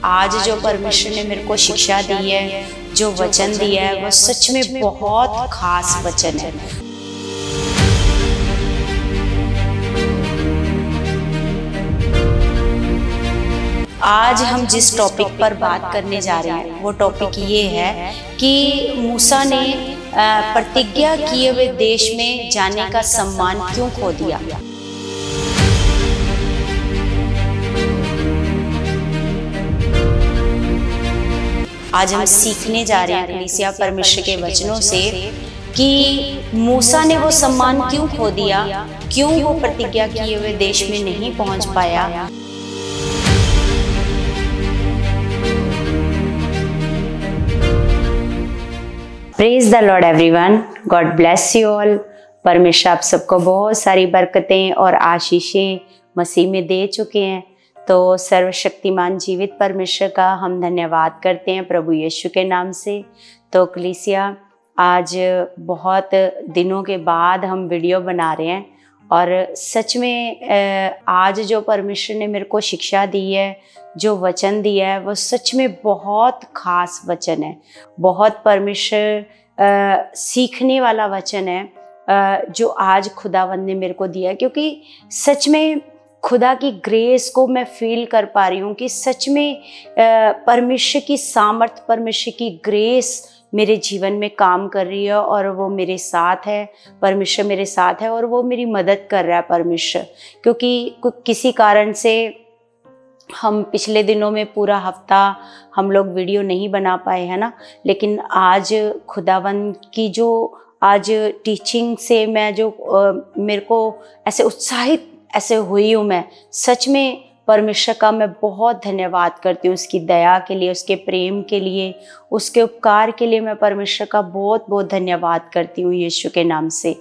आज जो परमेश्वर ने मेरे को शिक्षा दी है, जो वचन दिया है, वो सच में बहुत खास वचन है। आज हम जिस टॉपिक पर बात करने जा रहे हैं वो टॉपिक ये है कि मूसा ने प्रतिज्ञा किए हुए देश में जाने का सम्मान क्यों खो दिया। आज हम सीखने जा रहे हैं कलीसिया परमेश्वर के वचनों से कि मूसा ने वो सम्मान क्यों खो दिया, क्यों वो प्रतिज्ञा किए हुए देश में नहीं पहुंच पाया। Praise the Lord everyone, God bless you all. परमेश्वर आप सबको बहुत सारी बरकतें और आशीषें मसीह में दे चुके हैं, तो सर्वशक्तिमान जीवित परमेश्वर का हम धन्यवाद करते हैं प्रभु यीशु के नाम से। तो कलीसिया आज बहुत दिनों के बाद हम वीडियो बना रहे हैं और सच में आज जो परमेश्वर ने मेरे को शिक्षा दी है, जो वचन दिया है, वो सच में बहुत खास वचन है। बहुत परमेश्वर सीखने वाला वचन है जो आज खुदावंद ने मेरे को दिया है, क्योंकि सच में खुदा की ग्रेस को मैं फील कर पा रही हूँ कि सच में परमेश्वर की सामर्थ, परमेश्वर की ग्रेस मेरे जीवन में काम कर रही है और वो मेरे साथ है। परमेश्वर मेरे साथ है और वो मेरी मदद कर रहा है परमेश्वर, क्योंकि किसी कारण से हम पिछले दिनों में पूरा हफ्ता हम लोग वीडियो नहीं बना पाए, है ना। लेकिन आज खुदावंद की जो आज टीचिंग से मैं जो मेरे को ऐसे उत्साहित ऐसे हुई हूँ, मैं सच में परमेश्वर का मैं बहुत धन्यवाद करती हूँ, उसकी दया के लिए, उसके प्रेम के लिए, उसके उपकार के लिए मैं परमेश्वर का बहुत बहुत धन्यवाद करती हूँ यीशु के नाम से।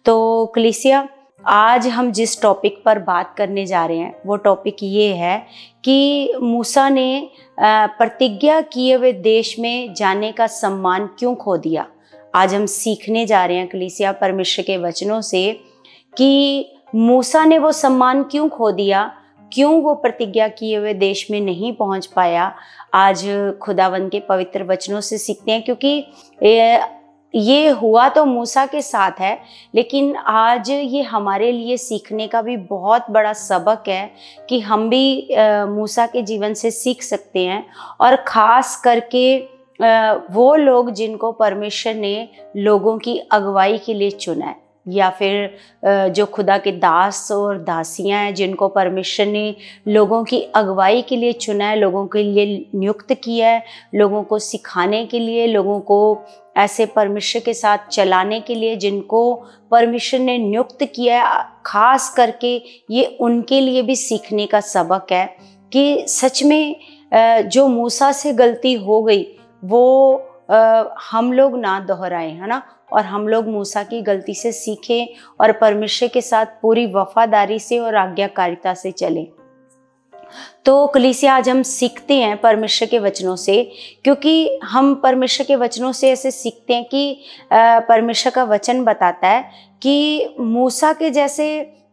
तो कलीसिया आज हम जिस टॉपिक पर बात करने जा रहे हैं वो टॉपिक ये है कि मूसा ने प्रतिज्ञा किए हुए देश में जाने का सम्मान क्यों खो दिया। आज हम सीखने जा रहे हैं कलीसिया परमेश्वर के वचनों से कि मूसा ने वो सम्मान क्यों खो दिया, क्यों वो प्रतिज्ञा किए हुए देश में नहीं पहुंच पाया। आज खुदावंद के पवित्र वचनों से सीखते हैं, क्योंकि ये हुआ तो मूसा के साथ है, लेकिन आज ये हमारे लिए सीखने का भी बहुत बड़ा सबक है कि हम भी मूसा के जीवन से सीख सकते हैं। और ख़ास करके वो लोग जिनको परमेश्वर ने लोगों की अगुवाई के लिए चुना है, या फिर जो खुदा के दास और दासियां हैं जिनको परमेश्वर ने लोगों की अगुवाई के लिए चुना है, लोगों के लिए नियुक्त किया है, लोगों को सिखाने के लिए, लोगों को ऐसे परमेश्वर के साथ चलाने के लिए जिनको परमेश्वर ने नियुक्त किया है। खास करके ये उनके लिए भी सीखने का सबक है कि सच में जो मूसा से गलती हो गई वो हम लोग ना दोहराएं, है ना, और हम लोग मूसा की गलती से सीखें और परमेश्वर के साथ पूरी वफादारी से और आज्ञाकारिता से चलें। तो कलीसिया आज हम सीखते हैं परमेश्वर के वचनों से, क्योंकि हम परमेश्वर के वचनों से ऐसे सीखते हैं कि परमेश्वर का वचन बताता है कि मूसा के जैसे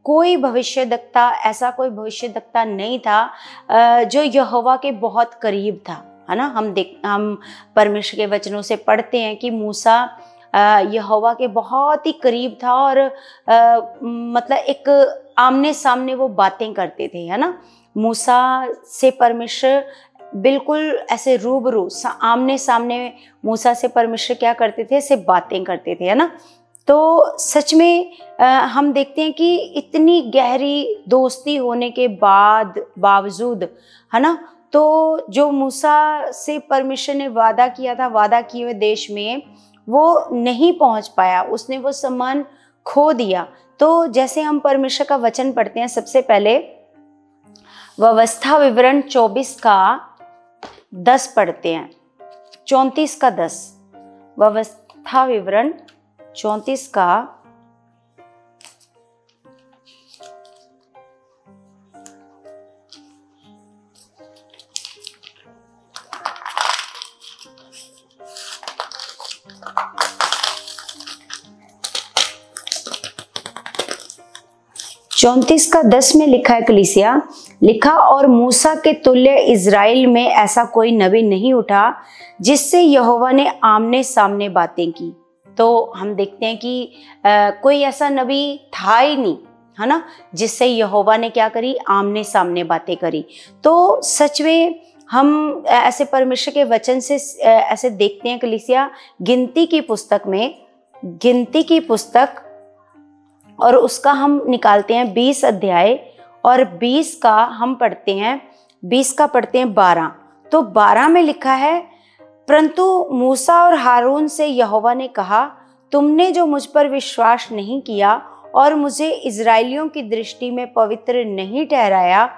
कोई भविष्यद्वक्ता, ऐसा कोई भविष्यद्वक्ता नहीं था जो यहोवा के बहुत करीब था, है ना। हम परमेश्वर के वचनों से पढ़ते हैं कि मूसा यहोवा के बहुत ही करीब था और मतलब एक आमने सामने वो बातें करते थे, है ना। मूसा से परमेश्वर बिल्कुल ऐसे रूबरू आमने सामने मूसा से परमेश्वर क्या करते थे, ऐसे बातें करते थे, है ना। तो सच में हम देखते हैं कि इतनी गहरी दोस्ती होने के बावजूद, है ना, तो जो मूसा से परमेश्वर ने वादा किया था, वादा किए हुए देश में वो नहीं पहुंच पाया, उसने वो सम्मान खो दिया। तो जैसे हम परमेश्वर का वचन पढ़ते हैं, सबसे पहले व्यवस्था विवरण 24 का 10 पढ़ते हैं। 34 का 10, व्यवस्था विवरण 34 का 34 का 10 में लिखा है कलीसिया, लिखा, और मूसा के तुल्य इज़राइल में ऐसा कोई नबी नहीं उठा जिससे यहोवा ने आमने सामने बातें की। तो हम देखते हैं कि कोई ऐसा नबी था ही नहीं, है ना, जिससे यहोवा ने क्या करी, आमने सामने बातें करी। तो सच में हम ऐसे परमेश्वर के वचन से ऐसे देखते हैं कलीसिया, गिनती की पुस्तक में, गिनती की पुस्तक, और उसका हम निकालते हैं 20 अध्याय, और 20 का हम पढ़ते हैं, 20 का पढ़ते हैं 12। तो 12 में लिखा है, परंतु मूसा और हारून से यहोवा ने कहा, तुमने जो मुझ पर विश्वास नहीं किया और मुझे इज़राइलियों की दृष्टि में पवित्र नहीं ठहराया,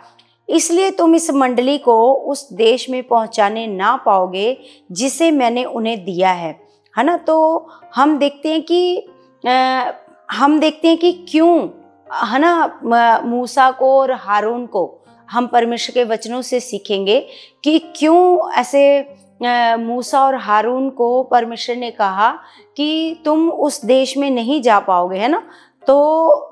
इसलिए तुम इस मंडली को उस देश में पहुंचाने ना पाओगे जिसे मैंने उन्हें दिया है ना। तो हम देखते हैं कि क्यों, है ना, मूसा को और हारून को हम परमेश्वर के वचनों से सीखेंगे कि क्यों ऐसे मूसा और हारून को परमेश्वर ने कहा कि तुम उस देश में नहीं जा पाओगे, है ना। तो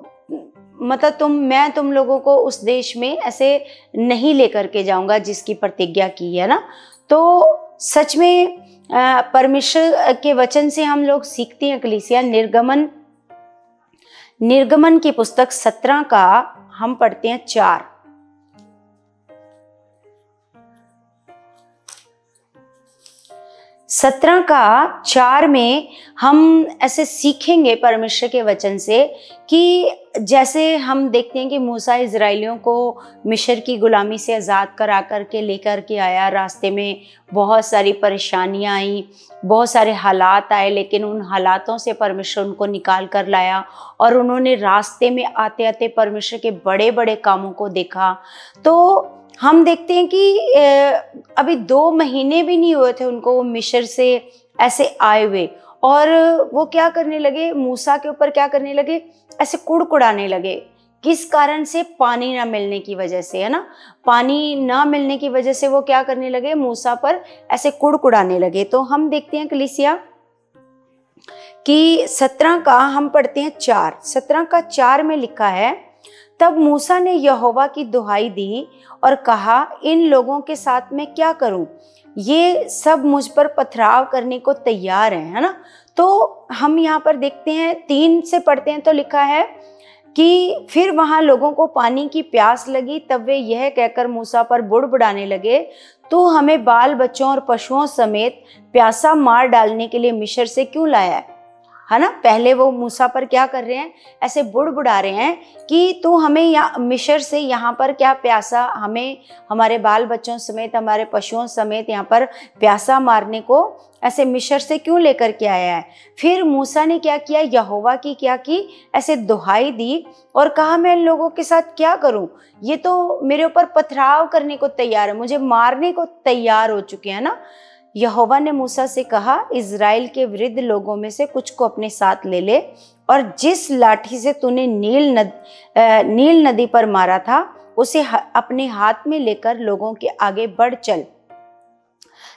मतलब मैं तुम लोगों को उस देश में ऐसे नहीं लेकर के जाऊंगा जिसकी प्रतिज्ञा की है ना। तो सच में परमेश्वर के वचन से हम लोग सीखते हैं कलीसिया, निर्गमन की पुस्तक 17 का हम पढ़ते हैं 4। 17 का 4 में हम ऐसे सीखेंगे परमेश्वर के वचन से कि जैसे हम देखते हैं कि मूसा इज़राइलियों को मिस्र की गुलामी से आज़ाद करा करके लेकर के आया। रास्ते में बहुत सारी परेशानियां आई, बहुत सारे हालात आए, लेकिन उन हालातों से परमेश्वर उनको निकाल कर लाया और उन्होंने रास्ते में आते आते परमेश्वर के बड़े बड़े कामों को देखा। तो हम देखते हैं कि अभी 2 महीने भी नहीं हुए थे उनको मिस्र से ऐसे आए हुए, और वो क्या करने लगे, मूसा के ऊपर क्या करने लगे, ऐसे कुड़कुड़ाने लगे। किस कारण से? पानी ना मिलने की वजह से, है ना। पानी ना मिलने की वजह से वो क्या करने लगे, मूसा पर ऐसे कुड़कुड़ाने लगे। तो हम देखते हैं कलीसिया कि 17 का हम पढ़ते हैं 4। 17 का 4 में लिखा है, तब मूसा ने यहोवा की दुहाई दी और कहा, इन लोगों के साथ मैं क्या करूं? ये सब मुझ पर पथराव करने को तैयार है ना। तो हम यहाँ पर देखते हैं 3 से पढ़ते हैं, तो लिखा है कि फिर वहां लोगों को पानी की प्यास लगी, तब वे यह कहकर मूसा पर बुड़बुड़ाने लगे, तो हमें बाल बच्चों और पशुओं समेत प्यासा मार डालने के लिए मिस्र से क्यों लाया है ना। पहले वो मूसा पर क्या कर रहे हैं, ऐसे बुड़बुड़ा रहे हैं कि तू हमें मिस्र से यहाँ पर क्या प्यासा, हमें हमारे बाल बच्चों समेत हमारे पशुओं समेत यहाँ पर प्यासा मारने को ऐसे मिस्र से क्यों लेकर के आया है। फिर मूसा ने क्या किया, यहोवा की क्या की, ऐसे दुहाई दी और कहा, मैं इन लोगों के साथ क्या करूं, ये तो मेरे ऊपर पथराव करने को तैयार है, मुझे मारने को तैयार हो चुके हैं ना। यहोवा ने मूसा से कहा, इज़राइल के वृद्ध लोगों में से कुछ को अपने साथ ले ले, और जिस लाठी से तूने नील नदी पर मारा था उसे अपने हाथ में लेकर लोगों के आगे बढ़ चल।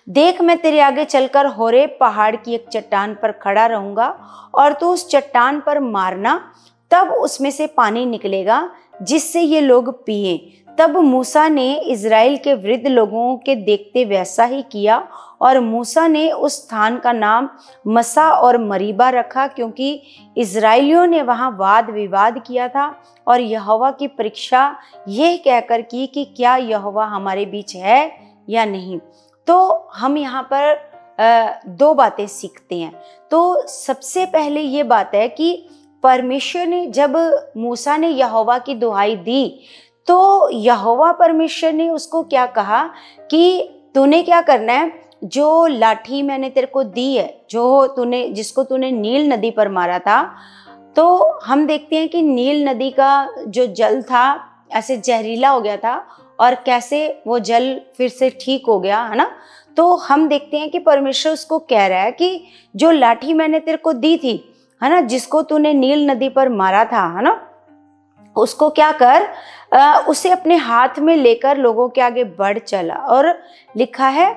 देख, मैं तेरे आगे चलकर होरेब पहाड़ की एक चट्टान पर खड़ा रहूंगा और तू उस चट्टान पर मारना, तब उसमें से पानी निकलेगा जिससे ये लोग पिए। तब मूसा ने इज़राइल के वृद्ध लोगों के देखते वैसा ही किया, और मूसा ने उस स्थान का नाम मसा और मरीबा रखा, क्योंकि इज़राइलियों ने वहां वाद विवाद किया था और यहोवा की परीक्षा यह कहकर की कि क्या यहोवा हमारे बीच है या नहीं। तो हम यहाँ पर 2 बातें सीखते हैं। तो सबसे पहले ये बात है कि परमेश्वर ने, जब मूसा ने यहोवा की दुहाई दी, तो यहोवा परमेश्वर ने उसको क्या कहा कि तूने क्या करना है, जो लाठी मैंने तेरे को दी है, जिसको तूने नील नदी पर मारा था। तो हम देखते हैं कि नील नदी का जो जल था ऐसे जहरीला हो गया था, और कैसे वो जल फिर से ठीक हो गया, है ना। तो हम देखते हैं कि परमेश्वर उसको कह रहा है कि जो लाठी मैंने तेरे को दी थी, है ना, जिसको तूने नील नदी पर मारा था, है ना, उसको क्या कर, उसे अपने हाथ में लेकर लोगों के आगे बढ़ चला। और लिखा है,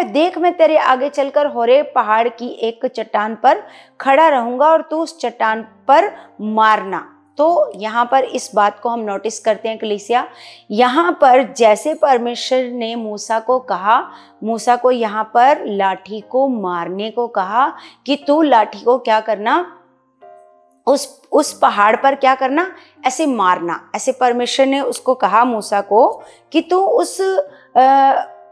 देख, मैं तेरे आगे चलकर होरेब पहाड़ की एक चट्टान पर खड़ा रहूंगा और तू उस चट्टान पर मारना। तो यहाँ पर इस बात को हम नोटिस करते हैं कलीसिया, यहाँ पर जैसे परमेश्वर ने मूसा को कहा, मूसा को यहाँ पर लाठी को मारने को कहा कि तू लाठी को क्या करना, उस पहाड़ पर क्या करना, ऐसे मारना। ऐसे परमेश्वर ने उसको कहा मूसा को कि तू उस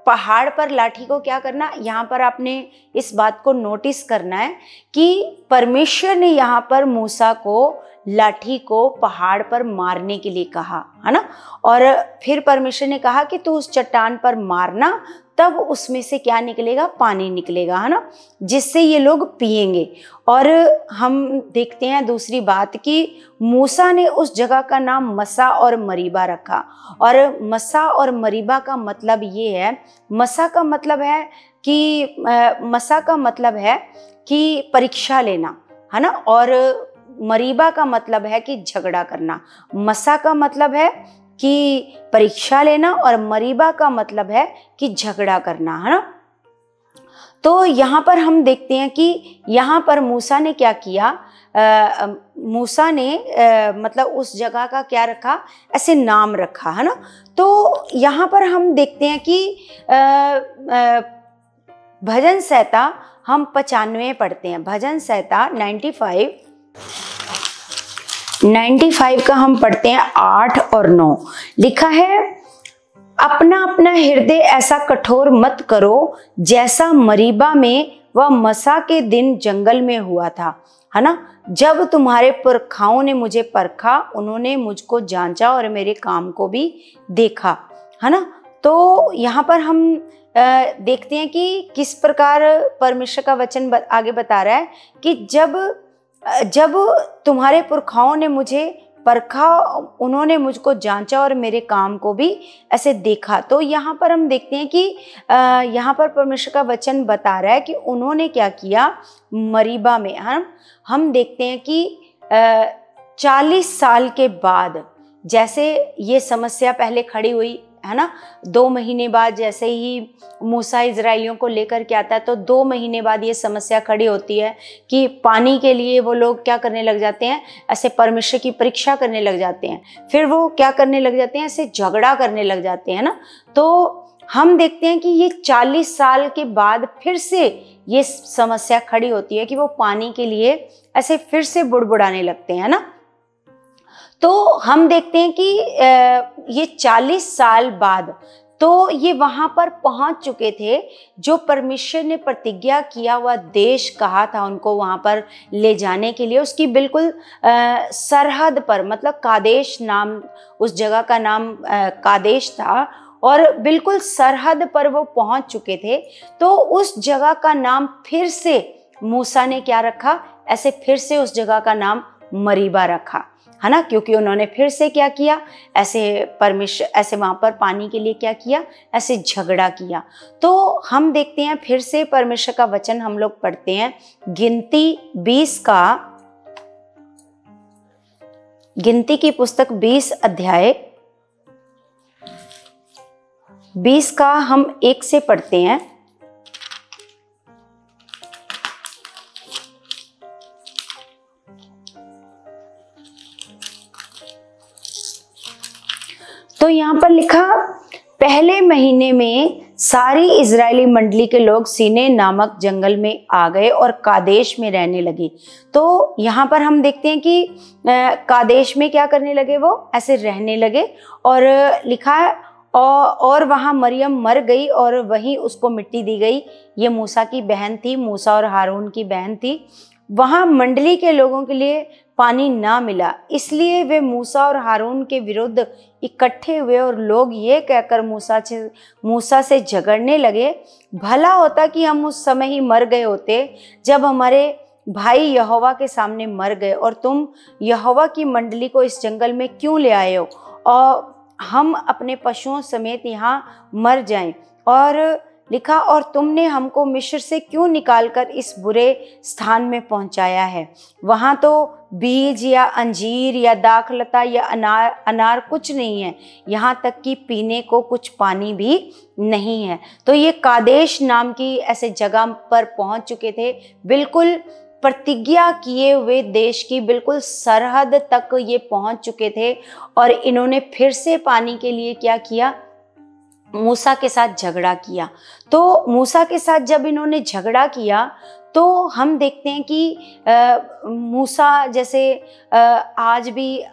पहाड़ पर लाठी को क्या करना। यहाँ पर आपने इस बात को नोटिस करना है कि परमेश्वर ने यहाँ पर मूसा को लाठी को पहाड़ पर मारने के लिए कहा, है ना। और फिर परमेश्वर ने कहा कि तू उस चट्टान पर मारना, तब उसमें से क्या निकलेगा, पानी निकलेगा, है ना, जिससे ये लोग पिएंगे। और हम देखते हैं दूसरी बात कि मूसा ने उस जगह का नाम मसा और मरीबा रखा। और मसा और मरीबा का मतलब ये है, मसा का मतलब है कि परीक्षा लेना, है ना, और मरीबा का मतलब है कि झगड़ा करना। मसा का मतलब है कि परीक्षा लेना और मरीबा का मतलब है कि झगड़ा करना, है ना। तो यहाँ पर हम देखते हैं कि यहाँ पर मूसा ने क्या किया, मूसा ने मतलब उस जगह का क्या रखा, ऐसे नाम रखा, है ना। तो यहाँ पर हम देखते हैं कि भजन संहिता हम 95 पढ़ते हैं, भजन संहिता 95 का हम पढ़ते हैं 8 और 9। लिखा है, अपना अपना हृदय ऐसा कठोर मत करो जैसा मरीबा में व मसा के दिन जंगल में हुआ था, है ना। जब तुम्हारे पुरखाओं ने मुझे परखा, उन्होंने मुझको जांचा और मेरे काम को भी देखा, है ना। तो यहाँ पर हम देखते हैं कि किस प्रकार परमेश्वर का वचन आगे बता रहा है कि जब तुम्हारे पुरखाओं ने मुझे परखा, उन्होंने मुझको जांचा और मेरे काम को भी ऐसे देखा। तो यहाँ पर हम देखते हैं कि यहाँ पर परमेश्वर का वचन बता रहा है कि उन्होंने क्या किया, मरीबा में हम देखते हैं कि 40 साल के बाद जैसे ये समस्या पहले खड़ी हुई, है ना। 2 महीने बाद जैसे ही मूसा इजराइलियों को लेकर के आता है, तो 2 महीने बाद ये समस्या खड़ी होती है कि पानी के लिए वो लोग क्या करने लग जाते हैं, ऐसे परमेश्वर की परीक्षा करने लग जाते हैं। फिर वो क्या करने लग जाते हैं, ऐसे झगड़ा करने लग जाते हैं ना। तो हम देखते हैं कि ये 40 साल के बाद फिर से ये समस्या खड़ी होती है कि वो पानी के लिए ऐसे फिर से बुड़बुड़ाने लगते हैं ना। तो हम देखते हैं कि ये 40 साल बाद तो ये वहां पर पहुंच चुके थे, जो परमेश्वर ने प्रतिज्ञा किया हुआ देश कहा था उनको वहां पर ले जाने के लिए, उसकी बिल्कुल सरहद पर, मतलब कादेश नाम, उस जगह का नाम कादेश था, और बिल्कुल सरहद पर वो पहुंच चुके थे। तो उस जगह का नाम फिर से मूसा ने क्या रखा, ऐसे फिर से उस जगह का नाम मरीबा रखा, है ना, क्योंकि उन्होंने फिर से क्या किया, ऐसे परमेश्वर ऐसे वहां पर पानी के लिए क्या किया, ऐसे झगड़ा किया। तो हम देखते हैं फिर से परमेश्वर का वचन हम लोग पढ़ते हैं, गिनती की पुस्तक 20 अध्याय 20 का हम 1 से पढ़ते हैं। तो यहाँ पर लिखा, पहले महीने में सारी इजरायली मंडली के लोग सीने नामक जंगल में आ गए और कादेश में रहने लगे। तो यहाँ पर हम देखते हैं कि कादेश में क्या करने लगे, वो ऐसे रहने लगे। और लिखा है, और वहाँ मरियम मर गई और वहीं उसको मिट्टी दी गई। ये मूसा की बहन थी, मूसा और हारून की बहन थी। वहाँ मंडली के लोगों के लिए पानी ना मिला, इसलिए वे मूसा और हारून के विरुद्ध इकट्ठे हुए और लोग ये कहकर मूसा से झगड़ने लगे, भला होता कि हम उस समय ही मर गए होते जब हमारे भाई यहोवा के सामने मर गए, और तुम यहोवा की मंडली को इस जंगल में क्यों ले आए हो, और हम अपने पशुओं समेत यहाँ मर जाएं। और लिखा, और तुमने हमको मिस्र से क्यों निकालकर इस बुरे स्थान में पहुंचाया है। वहाँ तो बीज या अंजीर या दाखलता या अनार कुछ नहीं है, यहाँ तक कि पीने को कुछ पानी भी नहीं है। तो ये कादेश नाम की ऐसे जगह पर पहुंच चुके थे, बिल्कुल प्रतिज्ञा किए हुए देश की बिल्कुल सरहद तक ये पहुंच चुके थे और इन्होंने फिर से पानी के लिए क्या किया, मूसा के साथ झगड़ा किया। तो मूसा के साथ जब इन्होंने झगड़ा किया तो हम देखते हैं कि मूसा जैसे आज भी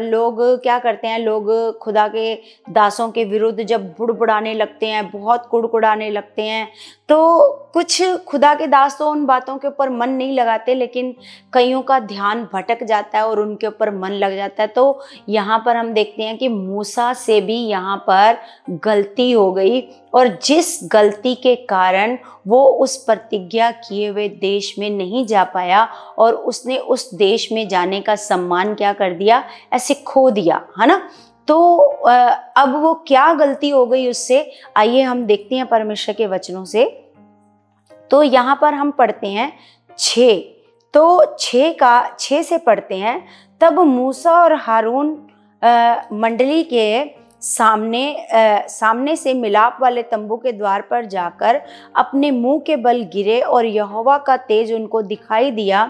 लोग क्या करते हैं, लोग खुदा के दासों के विरुद्ध जब बुड़बुड़ाने लगते हैं, बहुत कुड़कुड़ाने लगते हैं, तो कुछ खुदा के दास तो उन बातों के ऊपर मन नहीं लगाते, लेकिन कईयों का ध्यान भटक जाता है और उनके ऊपर मन लग जाता है। तो यहाँ पर हम देखते हैं कि मूसा से भी यहाँ पर गलती हो गई और जिस गलती के कारण वो उस प्रतिज्ञा किए हुए देश में नहीं जा पाया और उसने उस देश में जाने का सम्मान क्या कर दिया, ऐसे खो दिया, है ना। तो अब वो क्या गलती हो गई उससे, आइए हम देखते हैं परमेश्वर के वचनों से। तो यहाँ पर हम पढ़ते हैं 6, तो 6 से पढ़ते हैं। तब मूसा और हारून मंडली के सामने से मिलाप वाले तंबू के द्वार पर जाकर अपने मुंह के बल गिरे और यहोवा का तेज उनको दिखाई दिया।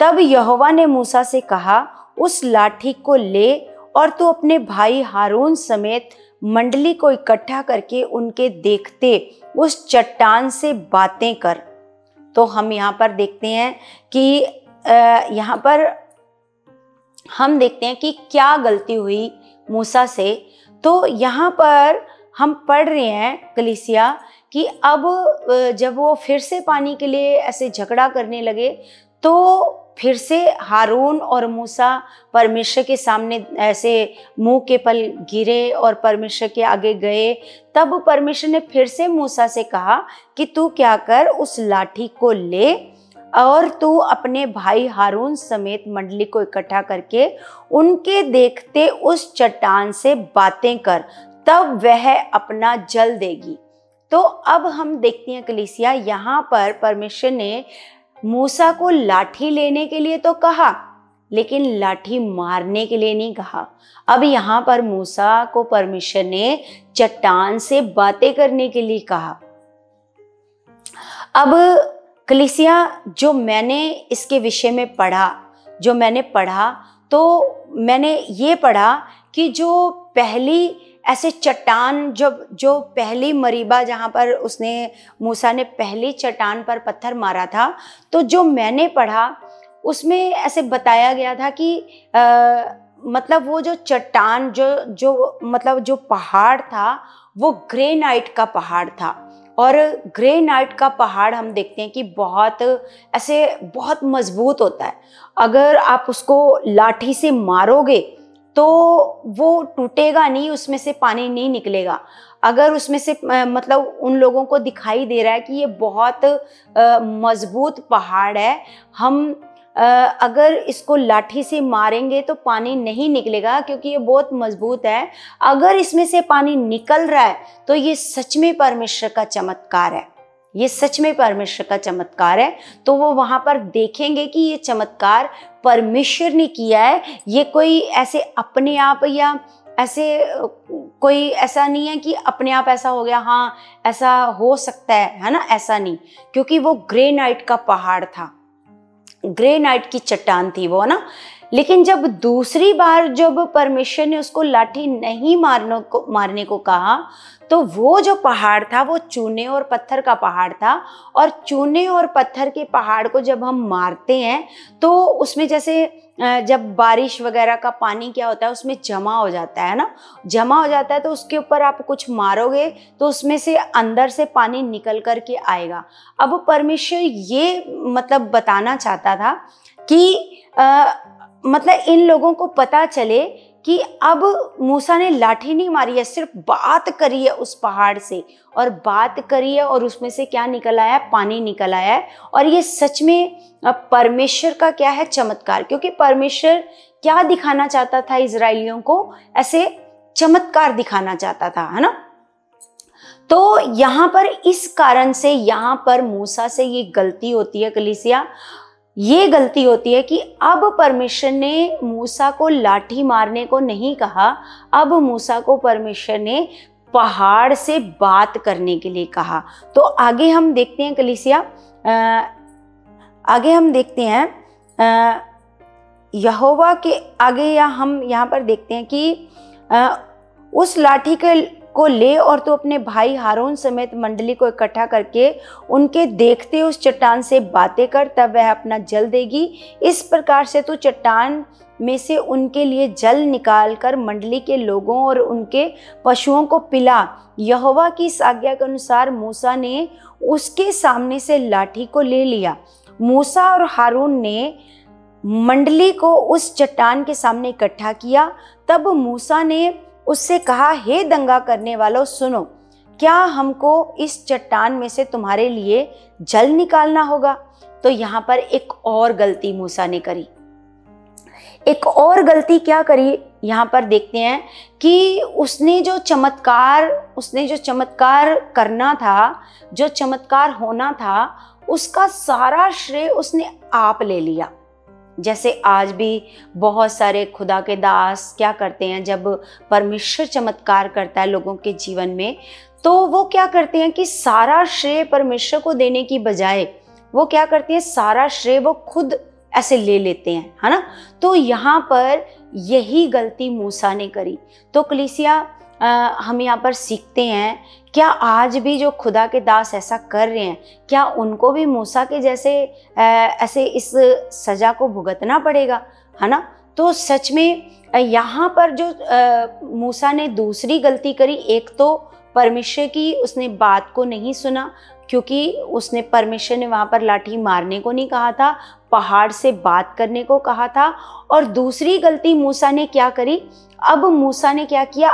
तब यहोवा ने मूसा से कहा, उस लाठी को ले और तू अपने भाई हारून समेत मंडली को इकट्ठा करके उनके देखते उस चट्टान से बातें कर। तो हम यहाँ पर देखते हैं कि यहाँ पर हम देखते हैं कि क्या गलती हुई मूसा से। तो यहाँ पर हम पढ़ रहे हैं कलीसिया कि अब जब वो फिर से पानी के लिए ऐसे झगड़ा करने लगे तो फिर से हारून और मूसा परमेश्वर के सामने ऐसे मुंह के पल गिरे और परमेश्वर के आगे गए। तब परमेश्वर ने फिर से मूसा से कहा कि तू क्या कर, उस लाठी को ले और तू अपने भाई हारून समेत मंडली को इकट्ठा करके उनके देखते उस चट्टान से बातें कर, तब वह अपना जल देगी। तो अब हम देखते हैं कलीसिया, यहाँ पर परमेश्वर ने मूसा को लाठी लेने के लिए तो कहा, लेकिन लाठी मारने के लिए नहीं कहा। अब यहाँ पर मूसा को परमेश्वर ने चट्टान से बातें करने के लिए कहा। अब कलीसिया, जो मैंने इसके विषय में पढ़ा, तो मैंने ये पढ़ा कि जो पहली ऐसे चट्टान, जो पहली मरीबा जहाँ पर उसने मूसा ने पहली चट्टान पर पत्थर मारा था, तो जो मैंने पढ़ा उसमें ऐसे बताया गया था कि मतलब वो जो चट्टान जो मतलब जो पहाड़ था वो ग्रेनाइट का पहाड़ था। और ग्रेनाइट का पहाड़ हम देखते हैं कि बहुत मजबूत होता है। अगर आप उसको लाठी से मारोगे तो वो टूटेगा नहीं, उसमें से पानी नहीं निकलेगा। अगर उसमें से मतलब उन लोगों को दिखाई दे रहा है कि ये बहुत मजबूत पहाड़ है, हम अगर इसको लाठी से मारेंगे तो पानी नहीं निकलेगा क्योंकि ये बहुत मजबूत है। अगर इसमें से पानी निकल रहा है तो ये सच में परमेश्वर का चमत्कार है, ये सच में परमेश्वर का चमत्कार है। तो वो वहां पर देखेंगे कि ये चमत्कार परमेश्वर ने किया है, ये कोई ऐसे अपने आप या ऐसे कोई ऐसा नहीं है कि अपने आप ऐसा हो गया, हाँ ऐसा हो सकता है ना, ऐसा नहीं। क्योंकि वो ग्रेनाइट का पहाड़ था, ग्रेनाइट की चट्टान थी वो ना। लेकिन जब दूसरी बार जब परमेश्वर ने उसको लाठी नहीं मारने को कहा तो वो जो पहाड़ था वो चूने और पत्थर का पहाड़ था। और चूने और पत्थर के पहाड़ को जब हम मारते हैं तो उसमें जैसे जब बारिश वगैरह का पानी क्या होता है उसमें जमा हो जाता है ना, जमा हो जाता है। तो उसके ऊपर आप कुछ मारोगे तो उसमें से अंदर से पानी निकल कर के आएगा। अब परमेश्वर ये मतलब बताना चाहता था कि मतलब इन लोगों को पता चले कि अब मूसा ने लाठी नहीं मारी है, सिर्फ बात करी है उस पहाड़ से, और बात करी है और उसमें से क्या निकल आया, पानी निकल आया है। और ये सच में परमेश्वर का क्या है, चमत्कार। क्योंकि परमेश्वर क्या दिखाना चाहता था इजराइलियों को, ऐसे चमत्कार दिखाना चाहता था, है ना। तो यहाँ पर इस कारण से यहाँ पर मूसा से ये गलती होती है कलीसिया, ये गलती होती है कि अब परमेश्वर ने मूसा को लाठी मारने को नहीं कहा, अब मूसा को परमेश्वर ने पहाड़ से बात करने के लिए कहा। तो आगे हम देखते हैं कलीसिया, आगे हम देखते हैं यहोवा के आगे, या हम यहाँ पर देखते हैं कि उस लाठी को ले और तू अपने भाई हारून समेत मंडली को इकट्ठा करके उनके देखते उस चट्टान से बातें कर, तब वह अपना जल देगी। इस प्रकार से तू चट्टान में से उनके लिए जल निकाल कर मंडली के लोगों और उनके पशुओं को पिला। यहोवा की इस आज्ञा के अनुसार मूसा ने उसके सामने से लाठी को ले लिया। मूसा और हारून ने मंडली को उस चट्टान के सामने इकट्ठा किया। तब मूसा ने उससे कहा, हे दंगा करने वालों, सुनो, क्या हमको इस चट्टान में से तुम्हारे लिए जल निकालना होगा? तो यहाँ पर एक और गलती मूसा ने करी। एक और गलती क्या करी यहाँ पर देखते हैं कि उसने जो चमत्कार करना था, जो चमत्कार होना था, उसका सारा श्रेय उसने आप ले लिया। जैसे आज भी बहुत सारे खुदा के दास क्या करते हैं, जब परमेश्वर चमत्कार करता है लोगों के जीवन में, तो वो क्या करते हैं कि सारा श्रेय परमेश्वर को देने की बजाय वो क्या करते हैं, सारा श्रेय वो खुद ऐसे ले लेते हैं, है ना। तो यहाँ पर यही गलती मूसा ने करी। तो कलीसिया हम यहाँ पर सीखते हैं, क्या आज भी जो खुदा के दास ऐसा कर रहे हैं, क्या उनको भी मूसा के जैसे ऐसे इस सजा को भुगतना पड़ेगा, है ना। तो सच में यहाँ पर जो मूसा ने दूसरी गलती करी, एक तो परमेश्वर की उसने बात को नहीं सुना, क्योंकि उसने परमेश्वर ने वहाँ पर लाठी मारने को नहीं कहा था, पहाड़ से बात करने को कहा था। और दूसरी गलती मूसा ने क्या करी, अब मूसा ने क्या किया,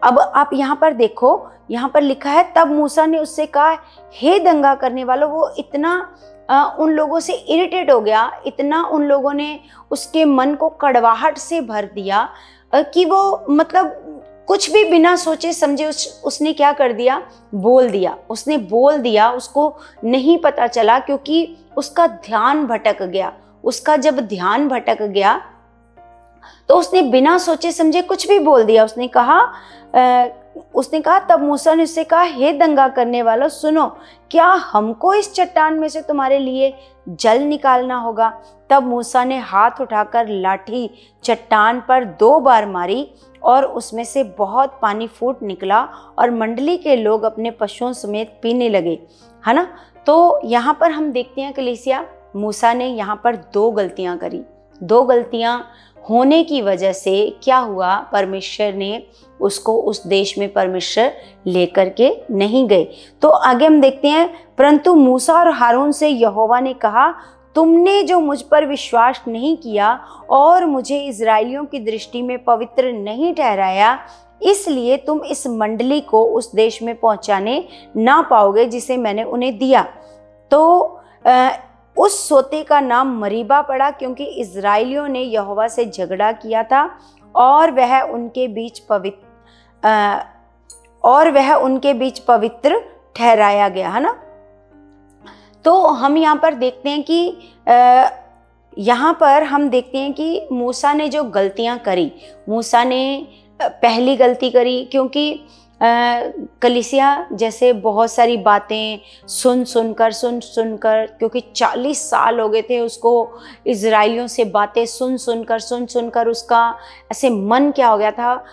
अब आप यहाँ पर देखो, यहाँ पर लिखा है, तब मूसा ने उससे कहा, हे दंगा करने वालों। वो इतना उन लोगों से इरिटेट हो गया, इतना उन लोगों ने उसके मन को कड़वाहट से भर दिया कि वो मतलब कुछ भी बिना सोचे समझे उसने क्या कर दिया, बोल दिया। उसने बोल दिया, उसको नहीं पता चला, क्योंकि उसका ध्यान भटक गया। उसका जब ध्यान भटक गया तो उसने बिना सोचे समझे कुछ भी बोल दिया। उसने कहा तब मूसा ने उससे कहा, हे दंगा करने वालों, सुनो, क्या हमको इस चट्टान में से तुम्हारे लिए जल निकालना होगा? तब मूसा ने हाथ उठाकर लाठी चट्टान पर 2 बार मारी और उसमें से बहुत पानी फूट निकला और मंडली के लोग अपने पशुओं समेत पीने लगे, है ना। तो यहाँ पर हम देखते हैं कलीसिया, मूसा ने यहाँ पर 2 गलतियाँ करी। 2 गलतियाँ होने की वजह से क्या हुआ, परमेश्वर ने उसको उस देश में परमेश्वर लेकर के नहीं गए। तो आगे हम देखते हैं, परंतु मूसा और हारून से यहोवा ने कहा, तुमने जो मुझ पर विश्वास नहीं किया और मुझे इजराइलियों की दृष्टि में पवित्र नहीं ठहराया, इसलिए तुम इस मंडली को उस देश में पहुंचाने ना पाओगे जिसे मैंने उन्हें दिया। तो उस सोते का नाम मरीबा पड़ा, क्योंकि इजराइलियों ने यहोवा से झगड़ा किया था और वह उनके बीच पवित्र ठहराया गया, है ना। तो हम यहाँ पर देखते हैं कि मूसा ने जो गलतियाँ करी, मूसा ने पहली गलती करी, क्योंकि कलीसिया जैसे बहुत सारी बातें सुन सुनकर, क्योंकि 40 साल हो गए थे उसको इजराइलियों से बातें सुन सुनकर उसका ऐसे मन क्या हो गया था,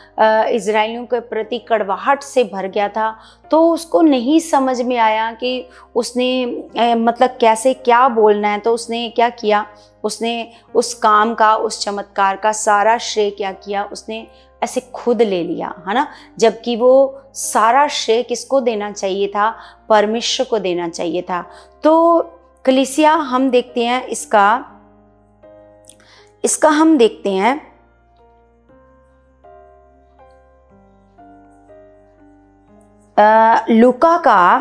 इजराइलियों के प्रति कड़वाहट से भर गया था। तो उसको नहीं समझ में आया कि उसने मतलब कैसे क्या बोलना है। तो उसने क्या किया, उसने उस काम का, उस चमत्कार का सारा श्रेय क्या किया, उसने ऐसे खुद ले लिया, है ना। जबकि वो सारा श्रेय किसको देना चाहिए था, परमेश्वर को देना चाहिए था। तो कलीसिया हम देखते हैं इसका हम देखते हैं लूका का,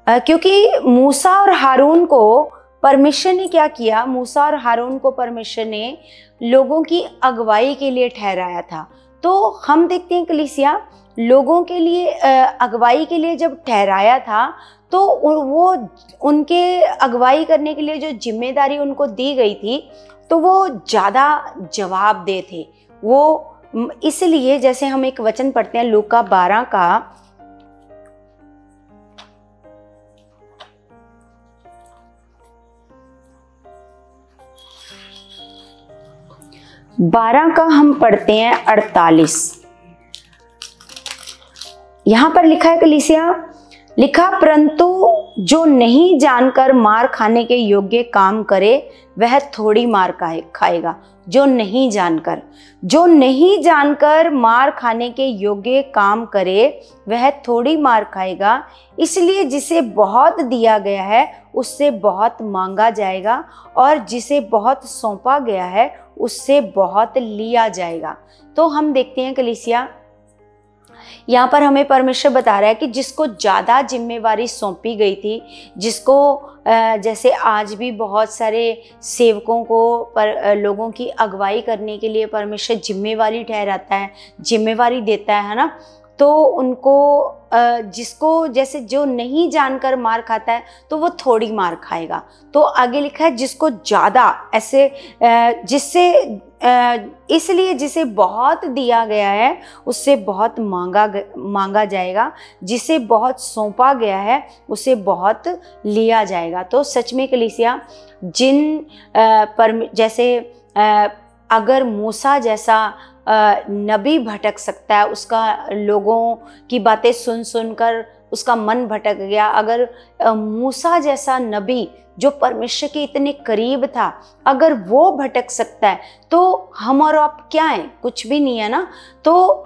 क्योंकि मूसा और हारून को परमेश्वर ने क्या किया, मूसा और हारून को परमेश्वर ने लोगों की अगुवाई के लिए ठहराया था। तो हम देखते हैं कलीसिया, लोगों के लिए अगुवाई के लिए जब ठहराया था, तो वो उनके अगुवाई करने के लिए जो जिम्मेदारी उनको दी गई थी, तो वो ज़्यादा जवाबदेह थे। वो इसलिए जैसे हम एक वचन पढ़ते हैं लूका 12 का, 12 का हम पढ़ते हैं 48। यहां पर लिखा है कलीसिया, लिखा परंतु जो नहीं जानकर मार खाने के योग्य काम करे वह थोड़ी मार खाएगा। जो नहीं जानकर मार खाने के योग्य काम करे वह थोड़ी मार खाएगा। इसलिए जिसे बहुत दिया गया है उससे बहुत मांगा जाएगा, और जिसे बहुत सौंपा गया है उससे बहुत लिया जाएगा। तो हम देखते हैं कलीसिया, यहाँ पर हमें परमेश्वर बता रहा है कि जिसको ज़्यादा जिम्मेवारी सौंपी गई थी, जिसको जैसे आज भी बहुत सारे सेवकों को लोगों की अगुवाई करने के लिए परमेश्वर जिम्मेवारी ठहराता है, जिम्मेवारी देता है ना, तो उनको जिसको जैसे जो नहीं जानकर मार खाता है तो वो थोड़ी मार खाएगा। तो आगे लिखा है जिसको ज़्यादा ऐसे जिससे इसलिए जिसे बहुत दिया गया है उससे बहुत मांगा जाएगा, जिसे बहुत सौंपा गया है उसे बहुत लिया जाएगा। तो सच में कलीसिया, जिन जैसे अगर मूसा जैसा नबी भटक सकता है, उसका लोगों की बातें सुन सुनकर उसका मन भटक गया, अगर मूसा जैसा नबी जो परमेश्वर के इतने करीब था, अगर वो भटक सकता है तो हम और आप क्या हैं? कुछ भी नहीं है ना। तो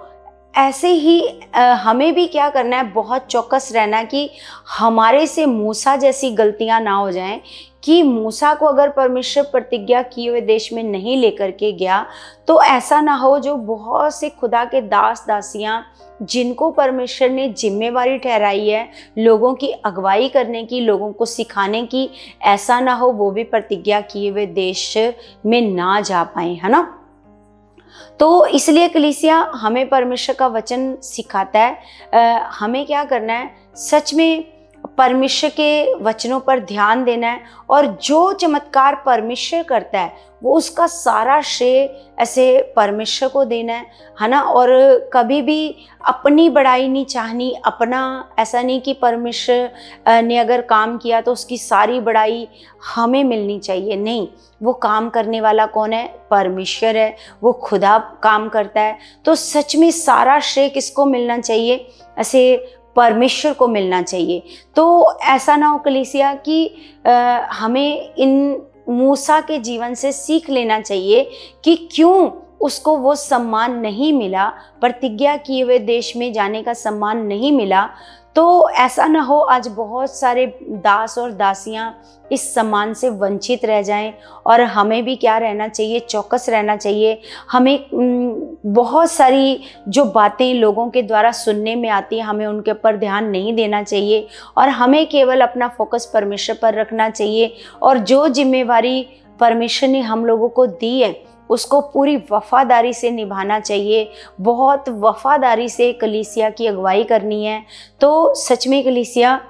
ऐसे ही हमें भी क्या करना है, बहुत चौकस रहना कि हमारे से मूसा जैसी गलतियां ना हो जाएं, कि मूसा को अगर परमेश्वर प्रतिज्ञा किए हुए देश में नहीं लेकर के गया तो ऐसा ना हो जो बहुत से खुदा के दास दासियां जिनको परमेश्वर ने जिम्मेवारी ठहराई है लोगों की अगुवाई करने की, लोगों को सिखाने की, ऐसा ना हो वो भी प्रतिज्ञा किए हुए देश में ना जा पाए, है ना। तो इसलिए कलीसिया हमें परमेश्वर का वचन सिखाता है हमें क्या करना है, सच में परमेश्वर के वचनों पर ध्यान देना है, और जो चमत्कार परमेश्वर करता है वो उसका सारा श्रेय ऐसे परमेश्वर को देना है ना। और कभी भी अपनी बड़ाई नहीं चाहनी, अपना ऐसा नहीं कि परमेश्वर ने अगर काम किया तो उसकी सारी बड़ाई हमें मिलनी चाहिए, नहीं। वो काम करने वाला कौन है? परमेश्वर है, वो खुदा काम करता है। तो सच में सारा श्रेय किसको मिलना चाहिए? ऐसे परमेश्वर को मिलना चाहिए। तो ऐसा ना हो कलीसिया कि हमें इन मूसा के जीवन से सीख लेना चाहिए कि क्यों उसको वो सम्मान नहीं मिला, प्रतिज्ञा किए हुए देश में जाने का सम्मान नहीं मिला। तो ऐसा ना हो आज बहुत सारे दास और दासियां इस सम्मान से वंचित रह जाएं, और हमें भी क्या रहना चाहिए? चौकस रहना चाहिए। हमें बहुत सारी जो बातें लोगों के द्वारा सुनने में आती हैं हमें उनके ऊपर ध्यान नहीं देना चाहिए, और हमें केवल अपना फोकस परमेश्वर पर रखना चाहिए। और जो जिम्मेवारी परमेश्वर ने हम लोगों को दी है उसको पूरी वफादारी से निभाना चाहिए, बहुत वफादारी से कलीसिया की अगुवाई करनी है। तो सच में कलीसिया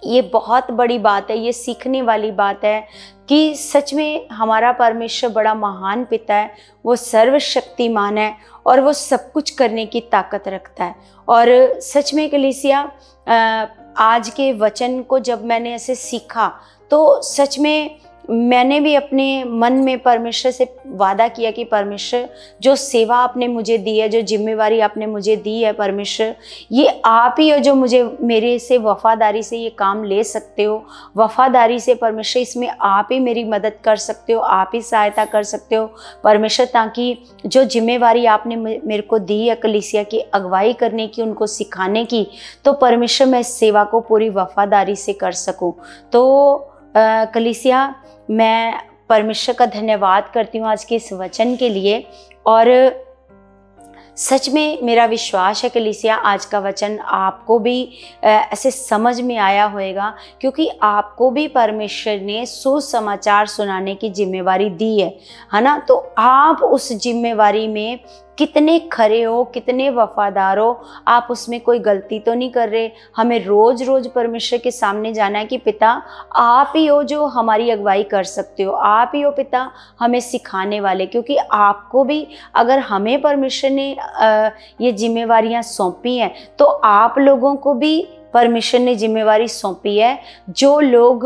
ये बहुत बड़ी बात है, ये सीखने वाली बात है कि सच में हमारा परमेश्वर बड़ा महान पिता है, वो सर्वशक्तिमान है और वो सब कुछ करने की ताकत रखता है। और सच में कलीसिया आज के वचन को जब मैंने ऐसे सीखा तो सच में मैंने भी अपने मन में परमेश्वर से वादा किया कि परमेश्वर जो सेवा आपने मुझे दी है, जो जिम्मेवारी आपने मुझे दी है परमेश्वर, ये आप ही हो जो मुझे मेरे से वफादारी से ये काम ले सकते हो। वफादारी से परमेश्वर इसमें आप ही मेरी मदद कर सकते हो, आप ही सहायता कर सकते हो परमेश्वर, ताकि जो जिम्मेवारी आपने मेरे को दी है कलीसिया की अगुवाई करने की, उनको सिखाने की, तो परमेश्वर मैं इस सेवा को पूरी वफादारी से कर सकूँ। तो कलीसिया मैं परमेश्वर का धन्यवाद करती हूँ आज के इस वचन के लिए। और सच में मेरा विश्वास है कलीसिया आज का वचन आपको भी ऐसे समझ में आया होगा, क्योंकि आपको भी परमेश्वर ने सुसमाचार सुनाने की जिम्मेवारी दी है ना। तो आप उस जिम्मेवारी में कितने खरे हो, कितने वफादार हो, आप उसमें कोई गलती तो नहीं कर रहे। हमें रोज रोज परमेश्वर के सामने जाना है कि पिता आप ही हो जो हमारी अगुवाई कर सकते हो, आप ही हो पिता हमें सिखाने वाले, क्योंकि आपको भी अगर हमें परमेश्वर ने ये जिम्मेवारियां सौंपी हैं तो आप लोगों को भी परमेश्वर ने जिम्मेवारी सौंपी है। जो लोग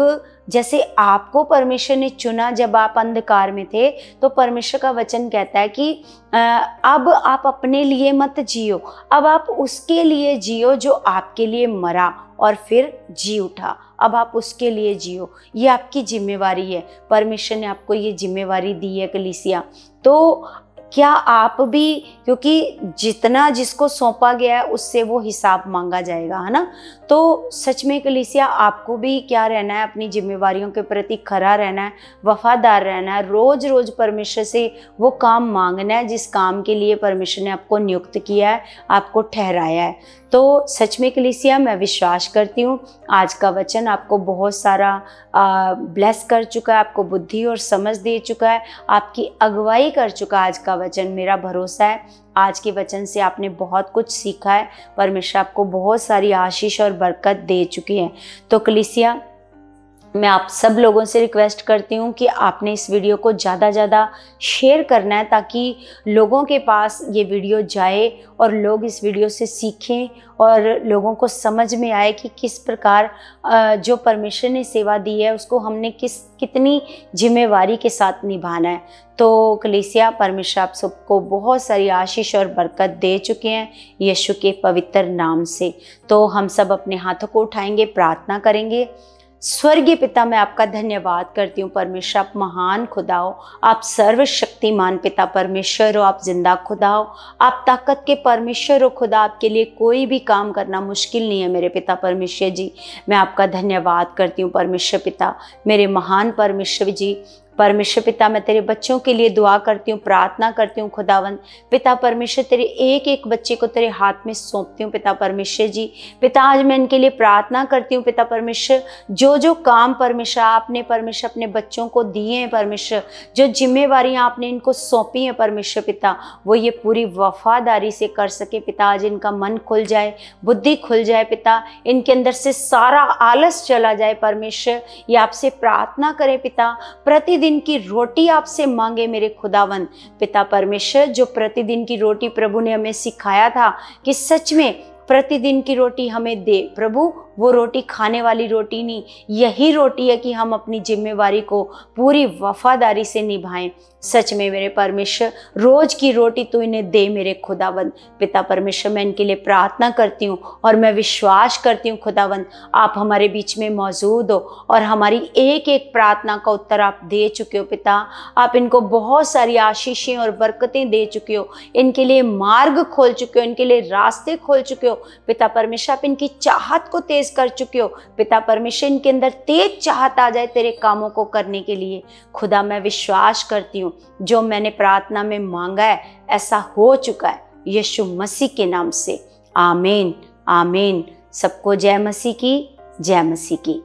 जैसे आपको परमेश्वर ने चुना जब आप अंधकार में थे, तो परमेश्वर का वचन कहता है कि अब आप अपने लिए मत जियो, अब आप उसके लिए जियो जो आपके लिए मरा और फिर जी उठा। अब आप उसके लिए जियो, ये आपकी जिम्मेवारी है। परमेश्वर ने आपको ये जिम्मेवारी दी है कलीसिया। तो क्या आप भी, क्योंकि जितना जिसको सौंपा गया है उससे वो हिसाब मांगा जाएगा, है ना। तो सच में कलीसिया आपको भी क्या रहना है, अपनी जिम्मेवारियों के प्रति खरा रहना है, वफादार रहना है, रोज रोज परमेश्वर से वो काम मांगना है जिस काम के लिए परमेश्वर ने आपको नियुक्त किया है, आपको ठहराया है। तो सच में कलीसिया मैं विश्वास करती हूँ आज का वचन आपको बहुत सारा ब्लेस कर चुका है, आपको बुद्धि और समझ दे चुका है, आपकी अगुवाई कर चुका है आज का वचन। मेरा भरोसा है आज के वचन से आपने बहुत कुछ सीखा है, परमेश्वर आपको बहुत सारी आशीष और बरकत दे चुकी है। तो कलीसिया मैं आप सब लोगों से रिक्वेस्ट करती हूँ कि आपने इस वीडियो को ज़्यादा ज़्यादा शेयर करना है, ताकि लोगों के पास ये वीडियो जाए और लोग इस वीडियो से सीखें और लोगों को समझ में आए कि किस प्रकार जो परमेश्वर ने सेवा दी है उसको हमने कितनी जिम्मेवारी के साथ निभाना है। तो कलीसिया परमेश्वर आप सबको बहुत सारी आशीष और बरकत दे चुके हैं यीशु के पवित्र नाम से। तो हम सब अपने हाथों को उठाएंगे, प्रार्थना करेंगे। स्वर्गीय पिता, मैं आपका धन्यवाद करती हूँ परमेश्वर, आप महान खुदा हो, आप सर्वशक्तिमान पिता परमेश्वर हो, आप जिंदा खुदा हो, आप ताकत के परमेश्वर हो खुदा। आपके लिए कोई भी काम करना मुश्किल नहीं है मेरे पिता परमेश्वर जी। मैं आपका धन्यवाद करती हूँ परमेश्वर पिता, मेरे महान परमेश्वर जी। परमेश्वर पिता मैं तेरे बच्चों के लिए दुआ करती हूँ, प्रार्थना करती हूँ खुदावंद पिता परमेश्वर, तेरे एक एक बच्चे को तेरे हाथ में सौंपती हूँ पिता परमेश्वर जी। पिता आज मैं इनके लिए प्रार्थना करती हूँ पिता परमेश्वर, जो जो काम परमेश्वर आपने परमेश्वर अपने बच्चों को दिए हैं परमेश्वर, जो जिम्मेवारियाँ आपने इनको सौंपी हैं परमेश्वर पिता, वो ये पूरी वफादारी से कर सके पिता। आज इनका मन खुल जाए, बुद्धि खुल जाए पिता, इनके अंदर से सारा आलस चला जाए परमेश्वर। ये आपसे प्रार्थना करें पिता, प्रतिदिन की रोटी आपसे मांगे मेरे खुदावन पिता परमेश्वर। जो प्रतिदिन की रोटी प्रभु ने हमें सिखाया था कि सच में प्रतिदिन की रोटी हमें दे प्रभु, वो रोटी खाने वाली रोटी नहीं, यही रोटी है कि हम अपनी जिम्मेवारी को पूरी वफादारी से निभाएं। सच में मेरे परमेश्वर रोज की रोटी तू इन्हें दे मेरे खुदावंद पिता परमेश्वर। मैं इनके लिए प्रार्थना करती हूँ और मैं विश्वास करती हूँ खुदावंद आप हमारे बीच में मौजूद हो और हमारी एक एक प्रार्थना का उत्तर आप दे चुके हो पिता। आप इनको बहुत सारी आशीषें और बरकतें दे चुके हो, इनके लिए मार्ग खोल चुके हो, इनके लिए रास्ते खोल चुके हो पिता परमेश्वर। आप इनकी चाहत को तेज कर चुके हो पिता परमेश्वर, इनके अंदर तेज चाहत आ जाए तेरे कामों को करने के लिए खुदा। मैं विश्वास करती हूँ जो मैंने प्रार्थना में मांगा है ऐसा हो चुका है यीशु मसीह के नाम से। आमीन आमीन। सबको जय मसीह की, जय मसीह की।